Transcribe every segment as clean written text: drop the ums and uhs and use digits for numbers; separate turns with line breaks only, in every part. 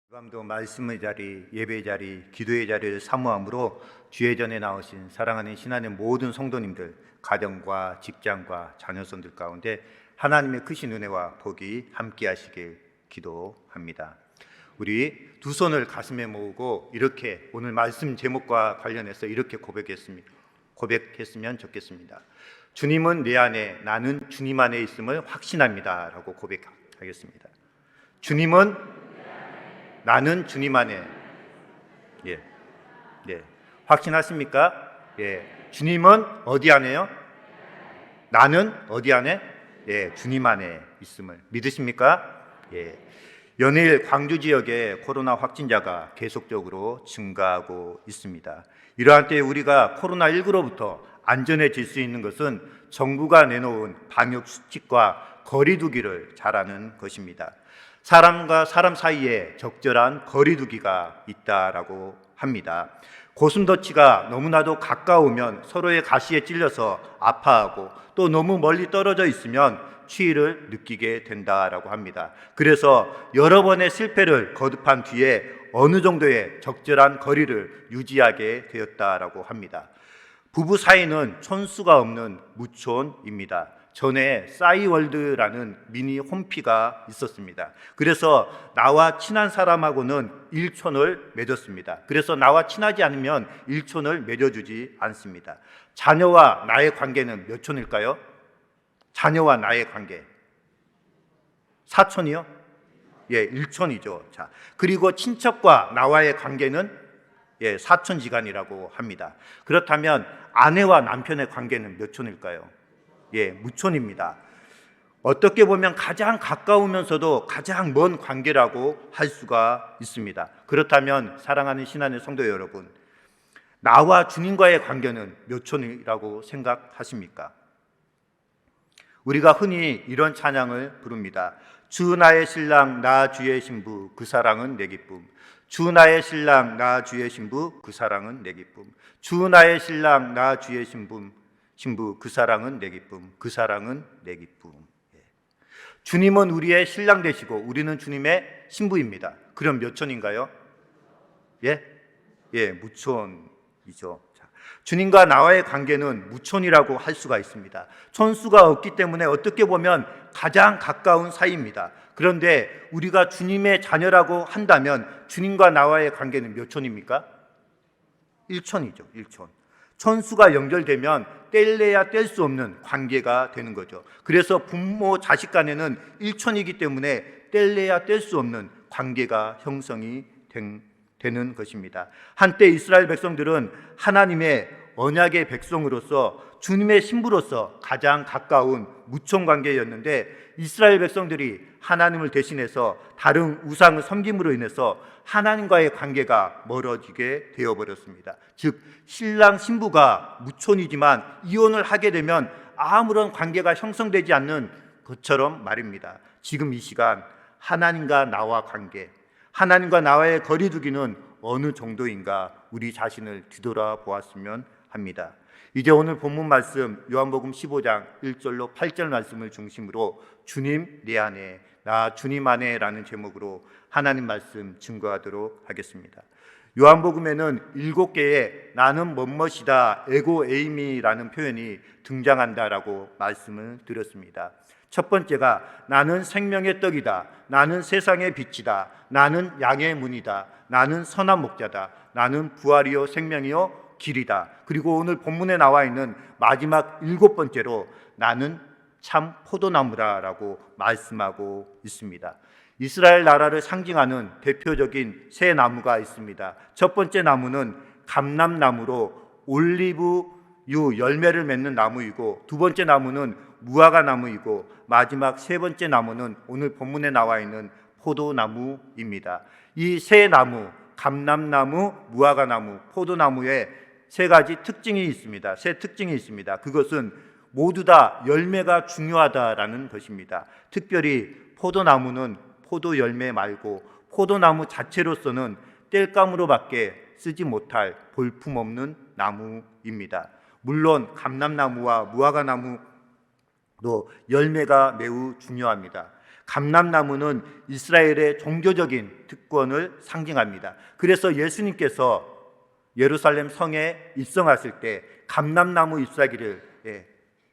밤도 말씀의 자리, 예배의 자리, 기도의 자리를 사모함으로 주의 전에 나오신 사랑하는 신안의 모든 성도님들, 가정과 직장과 자녀손들 가운데 하나님의 크신 은혜와 복이 함께 하시길 기도합니다. 우리 두 손을 가슴에 모으고 이렇게 오늘 말씀 제목과 관련해서 이렇게 고백했으면 좋겠습니다. 주님은 내 안에, 나는 주님 안에 있음을 확신합니다 라고 고백하겠습니다. 주님은 나는 주님 안에. 확신하십니까? 주님은 어디 안에요? 나는 어디 안에? 주님 안에 있음을 믿으십니까? 연일 광주 지역에 코로나 확진자가 계속적으로 증가하고 있습니다. 이러한 때에 우리가 코로나19로부터 안전해질 수 있는 것은 정부가 내놓은 방역 수칙과 거리 두기를 잘하는 것입니다. 사람과 사람 사이에 적절한 거리 두기가 있다라고 합니다. 고슴도치가 너무나도 가까우면 서로의 가시에 찔려서 아파하고 또 너무 멀리 떨어져 있으면 추위를 느끼게 된다라고 합니다. 그래서 여러 번의 실패를 거듭한 뒤에 어느 정도의 적절한 거리를 유지하게 되었다라고 합니다. 부부 사이는 촌수가 없는 무촌입니다. 전에 싸이월드라는 미니 홈피가 있었습니다. 그래서 나와 친한 사람하고는 일촌을 맺었습니다. 그래서 나와 친하지 않으면 일촌을 맺어주지 않습니다. 자녀와 나의 관계는 몇 촌일까요? 자녀와 나의 관계 4촌이요? 1촌이죠. 자, 그리고 친척과 나와의 관계는 4촌지간이라고 합니다. 그렇다면 아내와 남편의 관계는 몇 촌일까요? 무촌입니다. 어떻게 보면 가장 가까우면서도 가장 먼 관계라고 할 수가 있습니다. 그렇다면 사랑하는 신안의 성도 여러분, 나와 주님과의 관계는 몇 촌이라고 생각하십니까? 우리가 흔히 이런 찬양을 부릅니다. 주 나의 신랑 나 주의 신부 그 사랑은 내 기쁨. 주 나의 신랑 나 주의 신부 그 사랑은 내 기쁨. 주 나의 신랑 나 주의 신부 그 사랑은 내 기쁨. 그 사랑은 내 기쁨. 주님은 우리의 신랑 되시고 우리는 주님의 신부입니다. 그럼 몇 촌인가요? 무촌이죠. 주님과 나와의 관계는 무촌이라고 할 수가 있습니다. 촌수가 없기 때문에 어떻게 보면 가장 가까운 사이입니다. 그런데 우리가 주님의 자녀라고 한다면 주님과 나와의 관계는 몇 촌입니까? 1촌이죠. 1촌. 촌수가 연결되면 뗄래야 뗄 수 없는 관계가 되는 거죠. 그래서 부모 자식 간에는 1촌이기 때문에 뗄래야 뗄 수 없는 관계가 형성이 되는 것입니다. 한때 이스라엘 백성들은 하나님의 언약의 백성으로서 주님의 신부로서 가장 가까운 무촌 관계였는데 이스라엘 백성들이 하나님을 대신해서 다른 우상을 섬김으로 인해서 하나님과의 관계가 멀어지게 되어버렸습니다. 즉 신랑 신부가 무촌이지만 이혼을 하게 되면 아무런 관계가 형성되지 않는 것처럼 말입니다. 지금 이 시간 하나님과 나와 관계, 하나님과 나와의 거리 두기는 어느 정도인가 우리 자신을 뒤돌아보았으면 합니다. 이제 오늘 본문 말씀 요한복음 15장 1절로 8절 말씀을 중심으로 주님 내 안에, 나 주님 안에 라는 제목으로 하나님 말씀 증거하도록 하겠습니다. 요한복음에는 7개의 나는 뭐뭇이다 에고 에이미라는 표현이 등장한다라고 말씀을 드렸습니다. 첫 번째가 나는 생명의 떡이다, 나는 세상의 빛이다, 나는 양의 문이다, 나는 선한 목자다, 나는 부활이요 생명이요 길이다. 그리고 오늘 본문에 나와 있는 마지막 7번째로 나는 참 포도나무라라고 말씀하고 있습니다. 이스라엘 나라를 상징하는 대표적인 세 나무가 있습니다. 첫 번째 나무는 감람나무로 올리브유 열매를 맺는 나무이고, 두 번째 나무는 무화과 나무이고, 마지막 세 번째 나무는 오늘 본문에 나와 있는 포도나무입니다. 이 세 나무, 감람나무, 무화과 나무, 포도나무에 세 가지 특징이 있습니다. 세 특징이 있습니다. 그것은 모두 다 열매가 중요하다라는 것입니다. 특별히 포도나무는 포도 열매 말고 포도나무 자체로서는 땔감으로밖에 쓰지 못할 볼품없는 나무입니다. 물론 감람나무와 무화과나무도 열매가 매우 중요합니다. 감람나무는 이스라엘의 종교적인 특권을 상징합니다. 그래서 예수님께서 예루살렘 성에 입성하실 때 감람나무 잎사귀를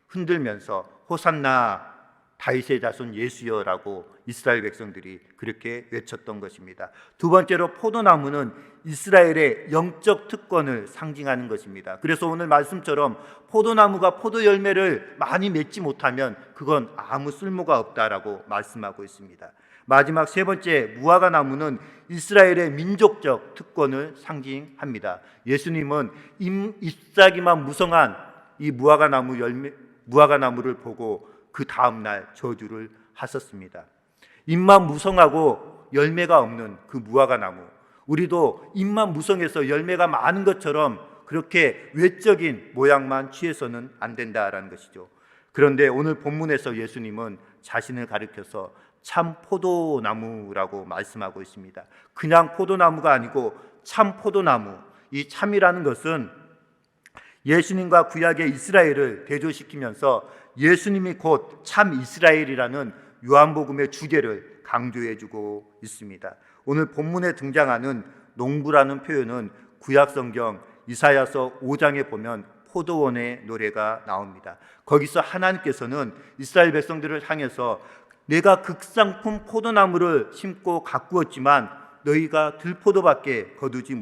흔들면서 호산나 다윗의 자손 예수여라고 이스라엘 백성들이 그렇게 외쳤던 것입니다. 두 번째로 포도나무는 이스라엘의 영적 특권을 상징하는 것입니다. 그래서 오늘 말씀처럼 포도나무가 포도 열매를 많이 맺지 못하면 그건 아무 쓸모가 없다라고 말씀하고 있습니다. 마지막 세 번째 무화과 나무는 이스라엘의 민족적 특권을 상징합니다. 예수님은 잎사귀만 무성한 이 무화과 나무를 보고 그 다음 날 저주를 하셨습니다. 잎만 무성하고 열매가 없는 그 무화과 나무, 우리도 잎만 무성해서 열매가 많은 것처럼 그렇게 외적인 모양만 취해서는 안 된다라는 것이죠. 그런데 오늘 본문에서 예수님은 자신을 가리켜서 참 포도나무라고 말씀하고 있습니다. 그냥 포도나무가 아니고 참 포도나무. 이 참이라는 것은 예수님과 구약의 이스라엘을 대조시키면서 예수님이 곧 참 이스라엘이라는 요한복음의 주제를 강조해주고 있습니다. 오늘 본문에 등장하는 농부라는 표현은 구약성경 이사야서 5장에 보면 포도원의 노래가 나옵니다. 거기서 하나님께서는 이스라엘 백성들을 향해서 내가 극상품 포도나무를 심고 가꾸었지만 너희가 들포도밖에 거두지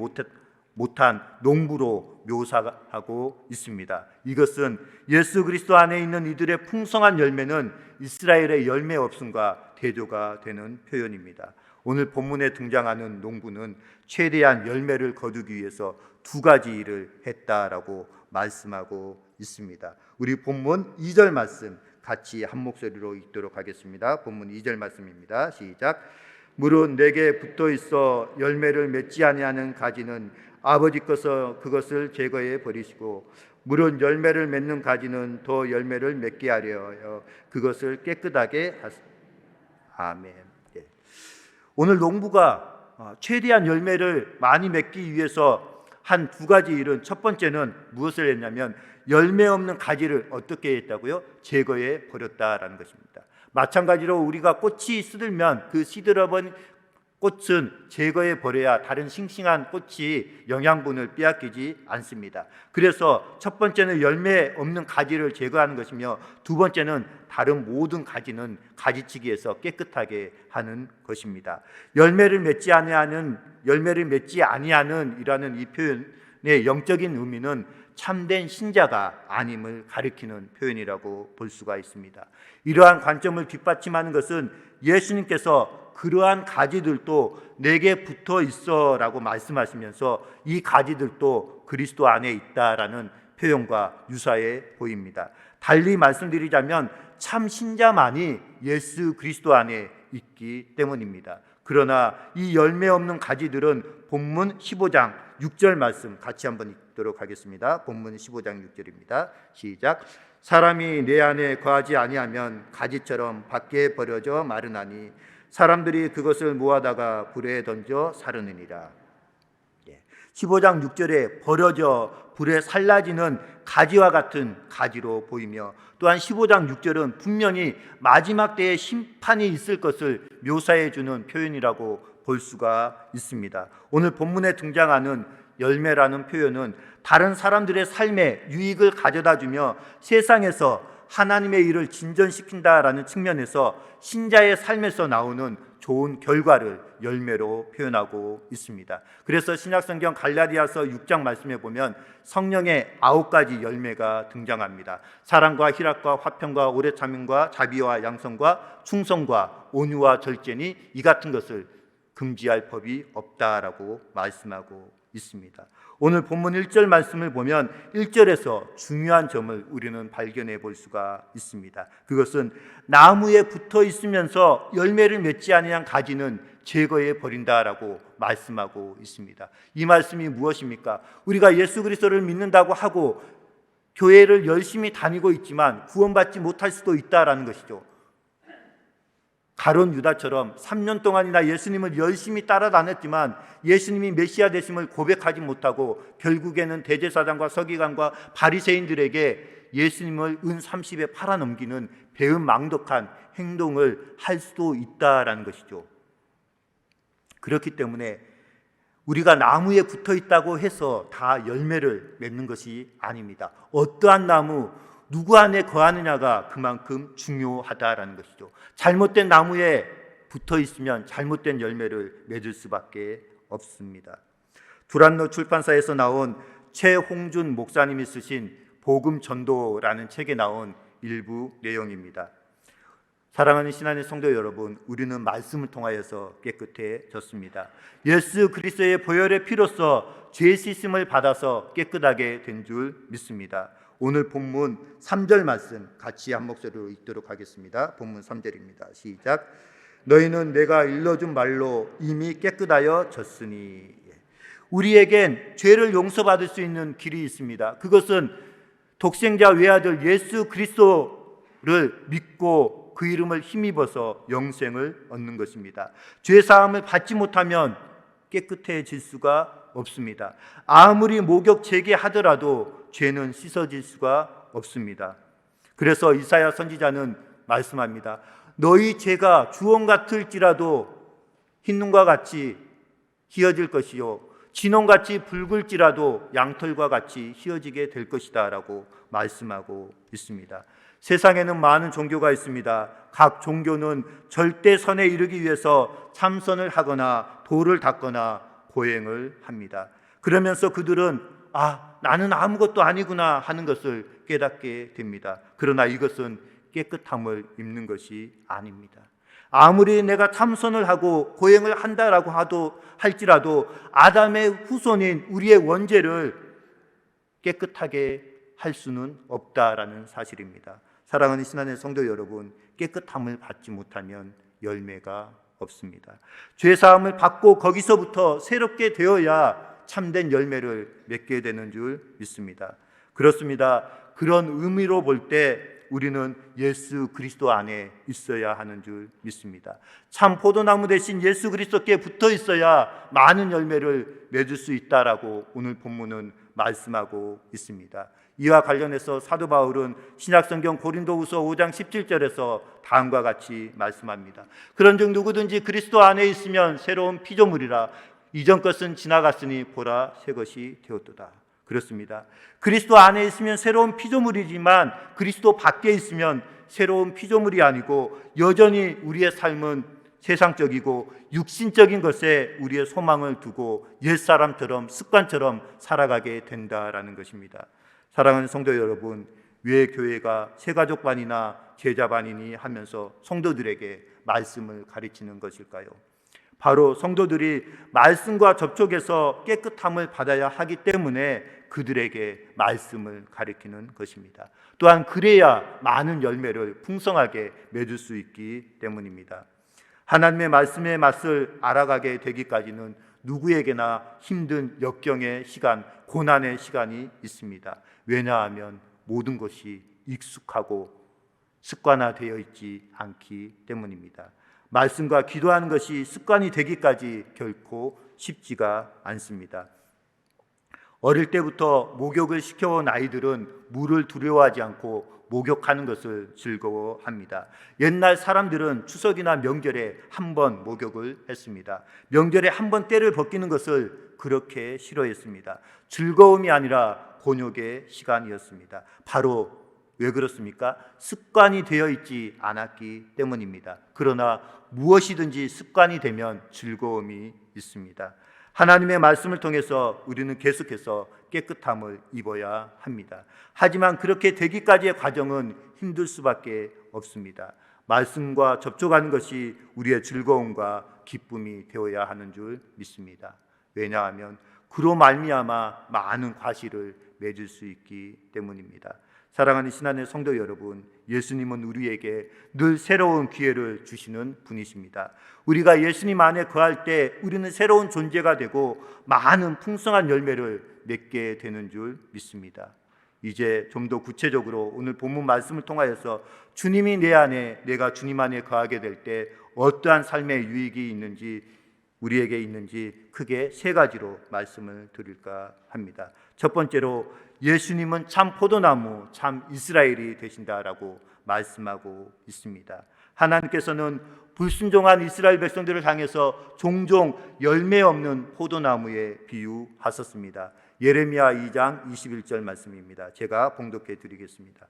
못한 농부로 묘사하고 있습니다. 이것은 예수 그리스도 안에 있는 이들의 풍성한 열매는 이스라엘의 열매 없음과 대조가 되는 표현입니다. 오늘 본문에 등장하는 농부는 최대한 열매를 거두기 위해서 두 가지 일을 했다라고 말씀하고 있습니다. 우리 본문 2절 말씀 같이 한 목소리로 읽도록 하겠습니다. 본문 2절 말씀입니다. 시작. 물은 내게 붙어 있어 열매를 맺지 아니하는 가지는 아버지 것서 그것을 제거해 버리시고 물은 열매를 맺는 가지는 더 열매를 맺게 하려 그것을 깨끗하게 하소서. 아멘. 오늘 농부가 최대한 열매를 많이 맺기 위해서 한 두 가지 일은, 첫 번째는 무엇을 했냐면 열매 없는 가지를 어떻게 했다고요? 제거해 버렸다라는 것입니다. 마찬가지로 우리가 꽃이 시들면 그 시들어본 꽃은 제거해 버려야 다른 싱싱한 꽃이 영양분을 빼앗기지 않습니다. 그래서 첫 번째는 열매 없는 가지를 제거하는 것이며, 두 번째는 다른 모든 가지는 가지치기에서 깨끗하게 하는 것입니다. 열매를 맺지 아니하는 이라는 이 표현의 영적인 의미는 참된 신자가 아님을 가리키는 표현이라고 볼 수가 있습니다. 이러한 관점을 뒷받침하는 것은 예수님께서 그러한 가지들도 내게 붙어 있어 라고 말씀하시면서 이 가지들도 그리스도 안에 있다라는 표현과 유사해 보입니다. 달리 말씀드리자면 참 신자만이 예수 그리스도 안에 있기 때문입니다. 그러나 이 열매 없는 가지들은 본문 15장 6절 말씀 같이 한번 읽도록 하겠습니다. 본문 15장 6절입니다. 시작. 사람이 내 안에 거하지 아니하면 가지처럼 밖에 버려져 마르나니 사람들이 그것을 모아다가 불에 던져 사르느니라. 15장 6절에 버려져 불에 살라지는 가지와 같은 가지로 보이며, 또한 15장 6절은 분명히 마지막 때에 심판이 있을 것을 묘사해 주는 표현이라고 볼 수가 있습니다. 오늘 본문에 등장하는 열매라는 표현은 다른 사람들의 삶에 유익을 가져다 주며 세상에서 하나님의 일을 진전시킨다라는 측면에서 신자의 삶에서 나오는 좋은 결과를 열매로 표현하고 있습니다. 그래서 신약성경 갈라디아서 6장 말씀에 보면 성령의 9가지 열매가 등장합니다. 사랑과 희락과 화평과 오래 참음과 자비와 양성과 충성과 온유와 절제니 이 같은 것을 금지할 법이 없다라고 말씀하고 있습니다. 오늘 본문 1절 말씀을 보면 1절에서 중요한 점을 우리는 발견해 볼 수가 있습니다. 그것은 나무에 붙어 있으면서 열매를 맺지 아니한 가지는 제거해 버린다라고 말씀하고 있습니다. 이 말씀이 무엇입니까? 우리가 예수 그리스도를 믿는다고 하고 교회를 열심히 다니고 있지만 구원받지 못할 수도 있다라는 것이죠. 가룟 유다처럼 3년 동안이나 예수님을 열심히 따라다녔지만 예수님이 메시아 되심을 고백하지 못하고 결국에는 대제사장과 서기관과 바리새인들에게 예수님을 은 30에 팔아넘기는 배은망덕한 행동을 할 수도 있다라는 것이죠. 그렇기 때문에 우리가 나무에 붙어 있다고 해서 다 열매를 맺는 것이 아닙니다. 어떠한 나무, 누구 안에 거하느냐가 그만큼 중요하다라는 것이죠. 잘못된 나무에 붙어 있으면 잘못된 열매를 맺을 수밖에 없습니다. 두란노 출판사에서 나온 최홍준 목사님이 쓰신 복음 전도라는 책에 나온 일부 내용입니다. 사랑하는 신안의 성도 여러분, 우리는 말씀을 통하여서 깨끗해졌습니다. 예수 그리스도의 보혈의 피로써 죄 씻음을 받아서 깨끗하게 된 줄 믿습니다. 오늘 본문 3절 말씀 같이 한 목소리로 읽도록 하겠습니다. 본문 3절입니다. 시작. 너희는 내가 일러준 말로 이미 깨끗하여 졌으니. 우리에겐 죄를 용서받을 수 있는 길이 있습니다. 그것은 독생자 외아들 예수 그리스도를 믿고 그 이름을 힘입어서 영생을 얻는 것입니다. 죄사함을 받지 못하면 깨끗해질 수가 없습니다. 아무리 목욕 재개하더라도 죄는 씻어질 수가 없습니다. 그래서 이사야 선지자는 말씀합니다. 너희 죄가 주홍 같을지라도 흰눈과 같이 희어질 것이요 진홍같이 붉을지라도 양털과 같이 희어지게 될 것이다 라고 말씀하고 있습니다. 세상에는 많은 종교가 있습니다. 각 종교는 절대 선에 이르기 위해서 참선을 하거나 도를 닦거나 고행을 합니다. 그러면서 그들은 나는 아무것도 아니구나 하는 것을 깨닫게 됩니다. 그러나 이것은 깨끗함을 입는 것이 아닙니다. 아무리 내가 참선을 하고 고행을 한다라고 할지라도 아담의 후손인 우리의 원죄를 깨끗하게 할 수는 없다라는 사실입니다. 사랑하는 신안의 성도 여러분, 깨끗함을 받지 못하면 열매가 없습니다. 죄사함을 받고 거기서부터 새롭게 되어야 참된 열매를 맺게 되는 줄 믿습니다. 그렇습니다. 그런 의미로 볼 때 우리는 예수 그리스도 안에 있어야 하는 줄 믿습니다. 참 포도나무 대신 예수 그리스도께 붙어 있어야 많은 열매를 맺을 수 있다라고 오늘 본문은 말씀하고 있습니다. 이와 관련해서 사도 바울은 신약성경 고린도후서 5장 17절에서 다음과 같이 말씀합니다. 그런즉 누구든지 그리스도 안에 있으면 새로운 피조물이라 이전 것은 지나갔으니 보라 새 것이 되었도다. 그렇습니다. 그리스도 안에 있으면 새로운 피조물이지만 그리스도 밖에 있으면 새로운 피조물이 아니고 여전히 우리의 삶은 세상적이고 육신적인 것에 우리의 소망을 두고 옛사람처럼 습관처럼 살아가게 된다라는 것입니다. 사랑하는 성도 여러분, 왜 교회가 새가족반이나 제자반이니 하면서 성도들에게 말씀을 가르치는 것일까요? 바로 성도들이 말씀과 접촉해서 깨끗함을 받아야 하기 때문에 그들에게 말씀을 가르치는 것입니다. 또한 그래야 많은 열매를 풍성하게 맺을 수 있기 때문입니다. 하나님의 말씀의 맛을 알아가게 되기까지는 누구에게나 힘든 역경의 시간, 고난의 시간이 있습니다. 왜냐하면 모든 것이 익숙하고 습관화되어 있지 않기 때문입니다. 말씀과 기도하는 것이 습관이 되기까지 결코 쉽지가 않습니다. 어릴 때부터 목욕을 시켜온 아이들은 물을 두려워하지 않고 목욕하는 것을 즐거워합니다. 옛날 사람들은 추석이나 명절에 한 번 목욕을 했습니다. 명절에 한 번 때를 벗기는 것을 그렇게 싫어했습니다. 즐거움이 아니라 곤욕의 시간이었습니다. 바로 왜 그렇습니까? 습관이 되어 있지 않았기 때문입니다. 그러나 무엇이든지 습관이 되면 즐거움이 있습니다. 하나님의 말씀을 통해서 우리는 계속해서 깨끗함을 입어야 합니다. 하지만 그렇게 되기까지의 과정은 힘들 수밖에 없습니다. 말씀과 접촉하는 것이 우리의 즐거움과 기쁨이 되어야 하는 줄 믿습니다. 왜냐하면 그로 말미암아 많은 과실을 맺을 수 있기 때문입니다. 사랑하는 신안의 성도 여러분, 예수님은 우리에게 늘 새로운 기회를 주시는 분이십니다. 우리가 예수님 안에 거할 때 우리는 새로운 존재가 되고 많은 풍성한 열매를 맺게 되는 줄 믿습니다. 이제 좀 더 구체적으로 오늘 본문 말씀을 통하여서 주님이 내 안에, 내가 주님 안에 거하게 될 때 어떠한 삶의 유익이 있는지, 우리에게 있는지 크게 세 가지로 말씀을 드릴까 합니다. 첫 번째로 예수님은 참 포도나무, 참 이스라엘이 되신다라고 말씀하고 있습니다. 하나님께서는 불순종한 이스라엘 백성들을 향해서 종종 열매 없는 포도나무에 비유하셨습니다. 예레미야 2장 21절 말씀입니다. 제가 봉독해 드리겠습니다.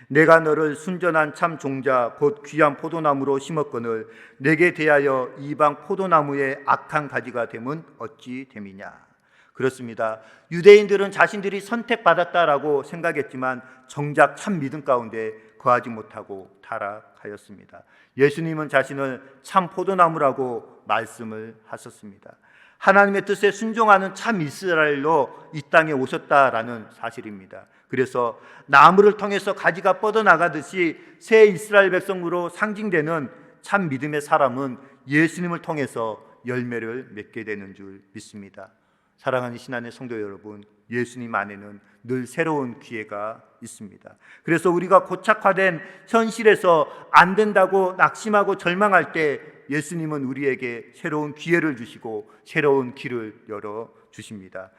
내가 너를 순전한 참 종자 곧 귀한 포도나무로 심었거늘 내게 대하여 이방 포도나무의 악한 가지가 됨은 어찌 됨이냐. 그렇습니다. 유대인들은 자신들이 선택받았다라고 생각했지만 정작 참 믿음 가운데 거하지 못하고 타락하였습니다. 예수님은 자신을 참 포도나무라고 말씀을 하셨습니다. 하나님의 뜻에 순종하는 참 이스라엘로 이 땅에 오셨다라는 사실입니다. 그래서 나무를 통해서 가지가 뻗어나가듯이 새 이스라엘 백성으로 상징되는 참 믿음의 사람은 예수님을 통해서 열매를 맺게 되는 줄 믿습니다. 사랑하는 신안의 성도 여러분, 예수님 안에는 늘 새로운 기회가 있습니다. 그래서 우리가 고착화된 현실에서 안 된다고 낙심하고 절망할 때 예수님은 우리에게 새로운 기회를 주시고 새로운 길을 열어 주십니다.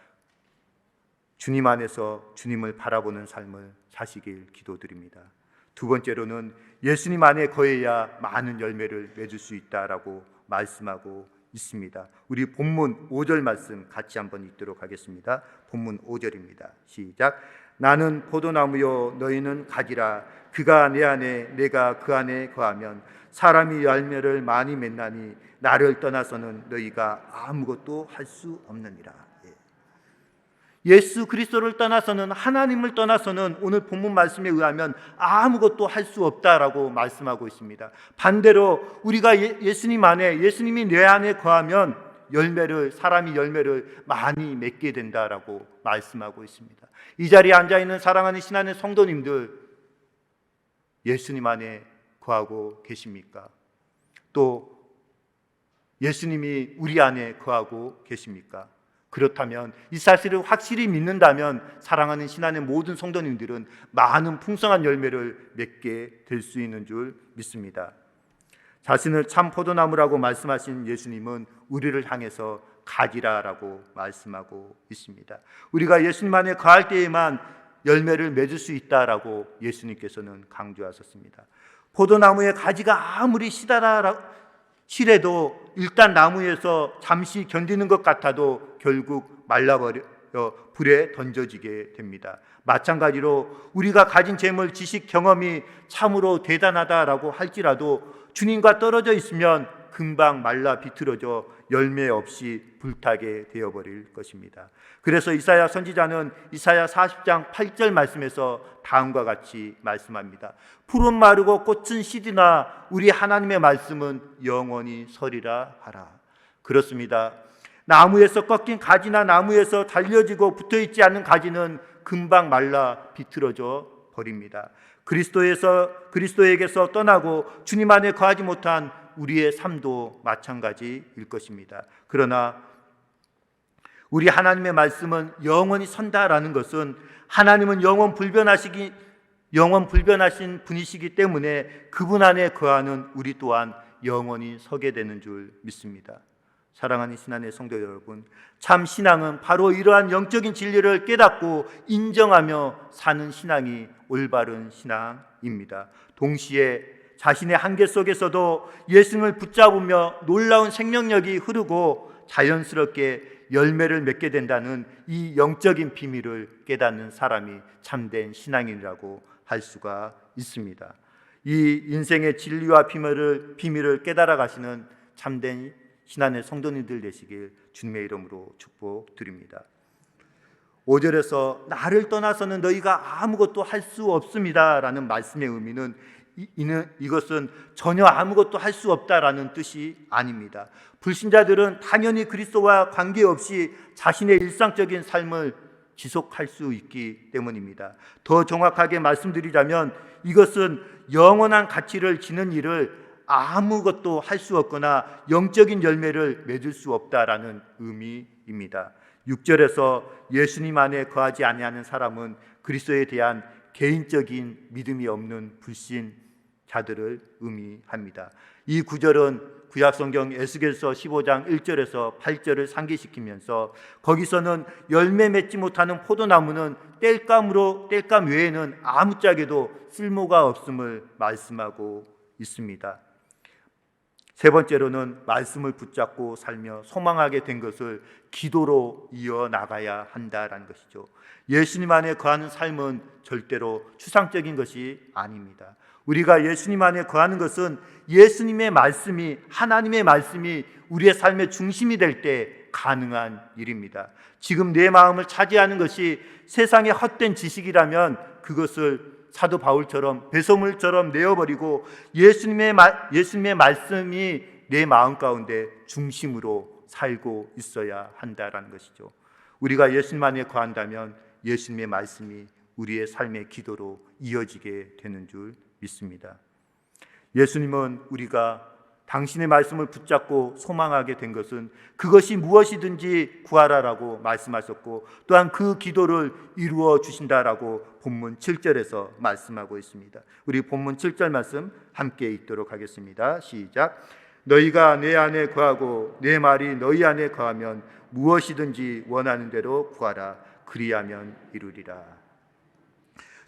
주님 안에서 주님을 바라보는 삶을 사시길 기도드립니다. 두 번째로는 예수님 안에 거해야 많은 열매를 맺을 수 있다라고 말씀하고 있습니다. 우리 본문 5절 말씀 같이 한번 읽도록 하겠습니다. 본문 5절입니다. 시작. 나는 포도나무요 너희는 가지라. 그가 내 안에 내가 그 안에 거하면 사람이 열매를 많이 맺나니 나를 떠나서는 너희가 아무것도 할 수 없느니라. 예수 그리스도를 떠나서는, 하나님을 떠나서는 오늘 본문 말씀에 의하면 아무것도 할 수 없다라고 말씀하고 있습니다. 반대로 우리가 예수님 안에, 예수님이 내 안에 거하면 사람이 열매를 많이 맺게 된다라고 말씀하고 있습니다. 이 자리에 앉아있는 사랑하는 신안의 성도님들, 예수님 안에 거하고 계십니까? 또 예수님이 우리 안에 거하고 계십니까? 그렇다면, 이 사실을 확실히 믿는다면 사랑하는 신안의 모든 성도님들은 많은 풍성한 열매를 맺게 될 수 있는 줄 믿습니다. 자신을 참 포도나무라고 말씀하신 예수님은 우리를 향해서 가지라라고 말씀하고 있습니다. 우리가 예수님 안에 거할 때에만 열매를 맺을 수 있다라고 예수님께서는 강조하셨습니다. 포도나무의 가지가 아무리 실해도 일단 나무에서 잠시 견디는 것 같아도 결국 말라버려 불에 던져지게 됩니다. 마찬가지로 우리가 가진 재물, 지식, 경험이 참으로 대단하다라고 할지라도 주님과 떨어져 있으면 금방 말라 비틀어져 열매 없이 불타게 되어버릴 것입니다. 그래서 이사야 선지자는 이사야 40장 8절 말씀에서 다음과 같이 말씀합니다. 풀은 마르고 꽃은 시드나 우리 하나님의 말씀은 영원히 서리라 하라. 그렇습니다. 나무에서 꺾인 가지나 나무에서 달려지고 붙어있지 않는 가지는 금방 말라 비틀어져 버립니다. 그리스도에게서 떠나고 주님 안에 거하지 못한 우리의 삶도 마찬가지일 것입니다. 그러나 우리 하나님의 말씀은 영원히 선다라는 것은 하나님은 영원 불변하신 분이시기 때문에 그분 안에 거하는 우리 또한 영원히 서게 되는 줄 믿습니다. 사랑하는 신안의 성도 여러분, 참 신앙은 바로 이러한 영적인 진리를 깨닫고 인정하며 사는 신앙이 올바른 신앙입니다. 동시에 자신의 한계 속에서도 예수님을 붙잡으며 놀라운 생명력이 흐르고 자연스럽게 열매를 맺게 된다는 이 영적인 비밀을 깨닫는 사람이 참된 신앙인이라고 할 수가 있습니다. 이 인생의 진리와 비밀을 깨달아 가시는 참된 신안의 성도님들 되시길 주님의 이름으로 축복드립니다. 5절에서 나를 떠나서는 너희가 아무것도 할 수 없습니다 라는 말씀의 의미는 이것은 전혀 아무것도 할 수 없다라는 뜻이 아닙니다. 불신자들은 당연히 그리스도와 관계없이 자신의 일상적인 삶을 지속할 수 있기 때문입니다. 더 정확하게 말씀드리자면 이것은 영원한 가치를 지는 일을 아무것도 할 수 없거나 영적인 열매를 맺을 수 없다라는 의미입니다. 6절에서 예수님 안에 거하지 아니하는 사람은 그리스도에 대한 개인적인 믿음이 없는 불신자입니다. 자들을 의미합니다. 이 구절은 구약성경 에스겔서 15장 1절에서 8절을 상기시키면서 거기서는 열매 맺지 못하는 포도나무는 땔감 외에는 아무짝에도 쓸모가 없음을 말씀하고 있습니다. 세 번째로는 말씀을 붙잡고 살며 소망하게 된 것을 기도로 이어나가야 한다라는 것이죠. 예수님 안에 거하는 삶은 절대로 추상적인 것이 아닙니다. 우리가 예수님 안에 거하는 것은 예수님의 말씀이, 하나님의 말씀이 우리의 삶의 중심이 될 때 가능한 일입니다. 지금 내 마음을 차지하는 것이 세상의 헛된 지식이라면 그것을 사도 바울처럼 배설물처럼 내어버리고 예수님의 말씀이 내 마음 가운데 중심으로 살고 있어야 한다라는 것이죠. 우리가 예수님 안에 거한다면 예수님의 말씀이 우리의 삶의 기도로 이어지게 되는 줄 믿습니다. 예수님은 우리가 당신의 말씀을 붙잡고 소망하게 된 것은 그것이 무엇이든지 구하라라고 말씀하셨고 또한 그 기도를 이루어 주신다라고 본문 7절에서 말씀하고 있습니다. 우리 본문 7절 말씀 함께 읽도록 하겠습니다. 시작. 너희가 내 안에 거하고 내 말이 너희 안에 거하면 무엇이든지 원하는 대로 구하라. 그리하면 이루리라.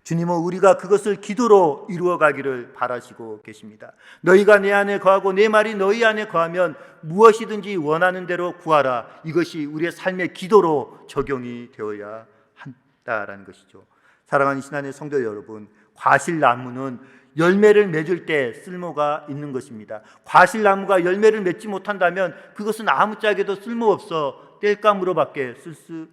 주님은 우리가 그것을 기도로 이루어가기를 바라시고 계십니다. 너희가 내 안에 거하고 내 말이 너희 안에 거하면 무엇이든지 원하는 대로 구하라. 이것이 우리의 삶의 기도로 적용이 되어야 한다라는 것이죠. 사랑하는 신안의 성도 여러분, 과실나무는 열매를 맺을 때 쓸모가 있는 것입니다. 과실나무가 열매를 맺지 못한다면 그것은 아무짝에도 쓸모없어 땔감으로밖에 쓸 수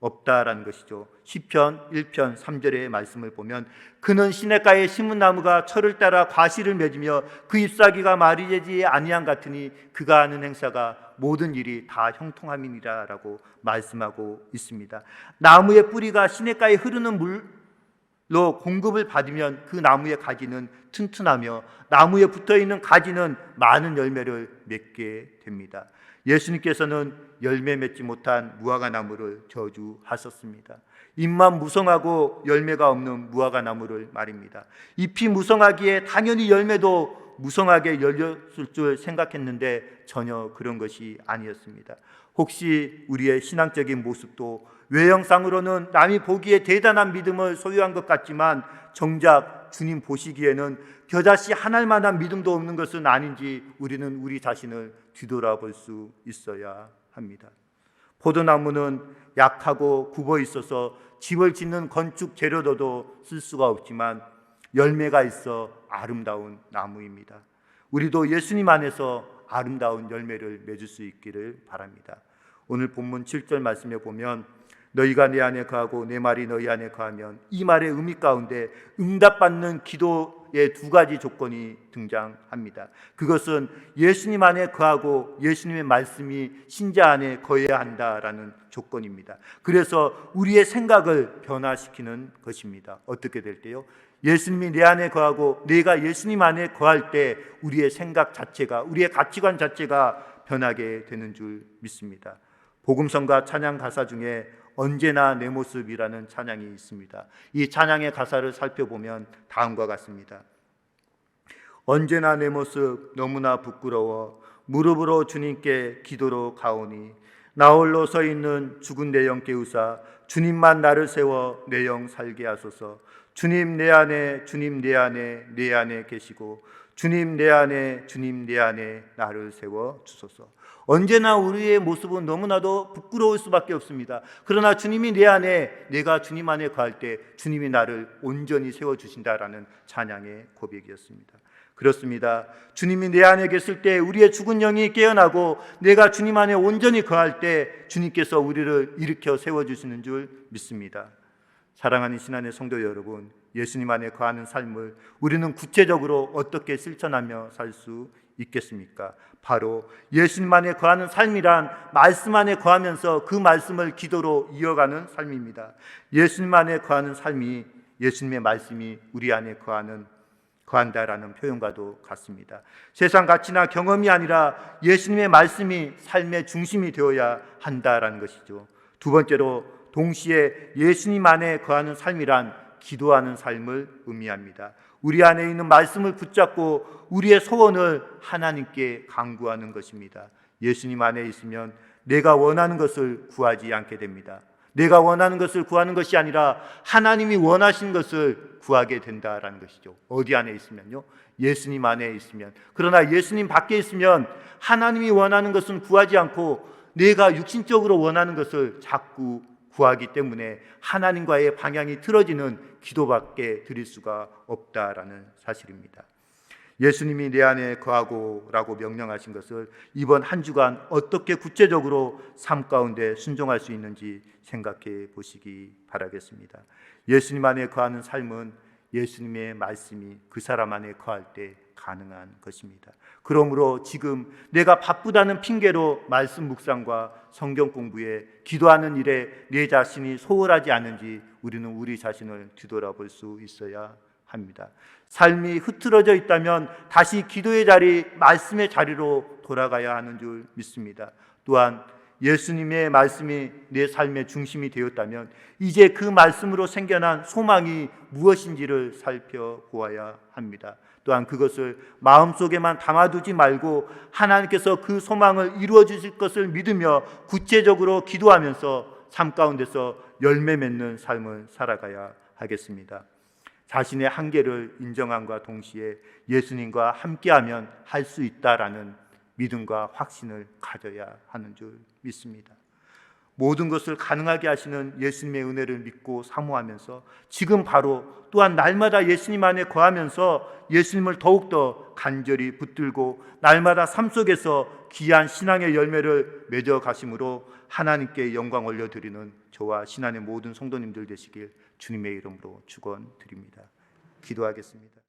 없다라는 것이죠. 시편 1편 3절의 말씀을 보면 그는 시냇가에 심은 나무가 철을 따라 과실을 맺으며 그 잎사귀가 말이 되지 아니한 같으니 그가 하는 행사가 모든 일이 다 형통함이니라 라고 말씀하고 있습니다. 나무의 뿌리가 시냇가에 흐르는 물로 공급을 받으면 그 나무의 가지는 튼튼하며 나무에 붙어있는 가지는 많은 열매를 맺게 됩니다. 예수님께서는 열매 맺지 못한 무화과 나무를 저주하셨습니다. 잎만 무성하고 열매가 없는 무화과 나무를 말입니다. 잎이 무성하기에 당연히 열매도 무성하게 열렸을 줄 생각했는데 전혀 그런 것이 아니었습니다. 혹시 우리의 신앙적인 모습도 외형상으로는 남이 보기에 대단한 믿음을 소유한 것 같지만 정작 주님 보시기에는 겨자씨 한 알만한 믿음도 없는 것은 아닌지 우리는 우리 자신을 뒤돌아볼 수 있어야 합니다. 포도나무는 약하고 굽어 있어서 집을 짓는 건축 재료로도 쓸 수가 없지만 열매가 있어 아름다운 나무입니다. 우리도 예수님 안에서 아름다운 열매를 맺을 수 있기를 바랍니다. 오늘 본문 7절 말씀에 보면 너희가 내 안에 거하고 내 말이 너희 안에 거하면, 이 말의 의미 가운데 응답받는 기도의 두 가지 조건이 등장합니다. 그것은 예수님 안에 거하고 예수님의 말씀이 신자 안에 거해야 한다라는 조건입니다. 그래서 우리의 생각을 변화시키는 것입니다. 어떻게 될 때요? 예수님이 내 안에 거하고 내가 예수님 안에 거할 때 우리의 생각 자체가, 우리의 가치관 자체가 변하게 되는 줄 믿습니다. 복음성가 찬양 가사 중에 언제나 내 모습이라는 찬양이 있습니다. 이 찬양의 가사를 살펴보면 다음과 같습니다. 언제나 내 모습 너무나 부끄러워 무릎으로 주님께 기도로 가오니 나 홀로 서 있는 죽은 내 영 깨우사 주님만 나를 세워 내 영 살게 하소서. 주님 내 안에, 주님 내 안에, 내 안에 계시고 주님 내 안에, 주님 내 안에 나를 세워 주소서. 언제나 우리의 모습은 너무나도 부끄러울 수밖에 없습니다. 그러나 주님이 내 안에, 내가 주님 안에 거할 때 주님이 나를 온전히 세워주신다라는 찬양의 고백이었습니다. 그렇습니다. 주님이 내 안에 계실 때 우리의 죽은 영이 깨어나고 내가 주님 안에 온전히 거할 때 주님께서 우리를 일으켜 세워주시는 줄 믿습니다. 사랑하는 신안의 성도 여러분, 예수님 안에 거하는 삶을 우리는 구체적으로 어떻게 실천하며 살 수 있겠습니까? 바로 예수님 안에 거하는 삶이란 말씀 안에 거하면서 그 말씀을 기도로 이어가는 삶입니다. 예수님 안에 거하는 삶이 예수님의 말씀이 우리 안에 거한다라는 표현과도 같습니다. 세상 가치나 경험이 아니라 예수님의 말씀이 삶의 중심이 되어야 한다라는 것이죠. 두 번째로 동시에 예수님 안에 거하는 삶이란 기도하는 삶을 의미합니다. 우리 안에 있는 말씀을 붙잡고 우리의 소원을 하나님께 간구하는 것입니다. 예수님 안에 있으면 내가 원하는 것을 구하지 않게 됩니다. 내가 원하는 것을 구하는 것이 아니라 하나님이 원하신 것을 구하게 된다라는 것이죠. 어디 안에 있으면요? 예수님 안에 있으면. 그러나 예수님 밖에 있으면 하나님이 원하는 것은 구하지 않고 내가 육신적으로 원하는 것을 자꾸 구하기 때문에 하나님과의 방향이 틀어지는 기도밖에 드릴 수가 없다라는 사실입니다. 예수님이 내 안에 거하고라고 명령하신 것을 이번 한 주간 어떻게 구체적으로 삶 가운데 순종할 수 있는지 생각해 보시기 바라겠습니다. 예수님 안에 거하는 삶은 예수님의 말씀이 그 사람 안에 거할 때 가능한 것입니다. 그러므로 지금 내가 바쁘다는 핑계로 말씀 묵상과 성경 공부에 기도하는 일에 내 자신이 소홀하지 않은지 우리는 우리 자신을 뒤돌아볼 수 있어야 합니다. 삶이 흐트러져 있다면 다시 기도의 자리, 말씀의 자리로 돌아가야 하는 줄 믿습니다. 또한 예수님의 말씀이 내 삶의 중심이 되었다면 이제 그 말씀으로 생겨난 소망이 무엇인지를 살펴보아야 합니다. 또한 그것을 마음속에만 담아두지 말고 하나님께서 그 소망을 이루어 주실 것을 믿으며 구체적으로 기도하면서 삶 가운데서 열매 맺는 삶을 살아가야 하겠습니다. 자신의 한계를 인정함과 동시에 예수님과 함께하면 할 수 있다라는 믿음과 확신을 가져야 하는 줄 믿습니다. 모든 것을 가능하게 하시는 예수님의 은혜를 믿고 사모하면서 지금 바로 또한 날마다 예수님 안에 거하면서 예수님을 더욱더 간절히 붙들고 날마다 삶 속에서 귀한 신앙의 열매를 맺어 가심으로 하나님께 영광 올려드리는 저와 신안의 모든 성도님들 되시길 주님의 이름으로 축원드립니다. 기도하겠습니다.